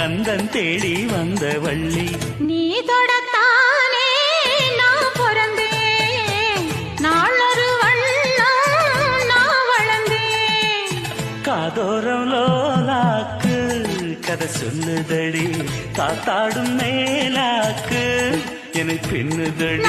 கந்தன் தேடி வந்த வள்ளி. நீ தொடத்தானே நான் பிறந்தேன், நாளொரு வண்ணம் நான் வளர்ந்தேன். காதோரம் லோலாக்கு கதை சொல்லுதடி, காத்தாடும் மேலாக்கு எனக்கு பின்னுதடி.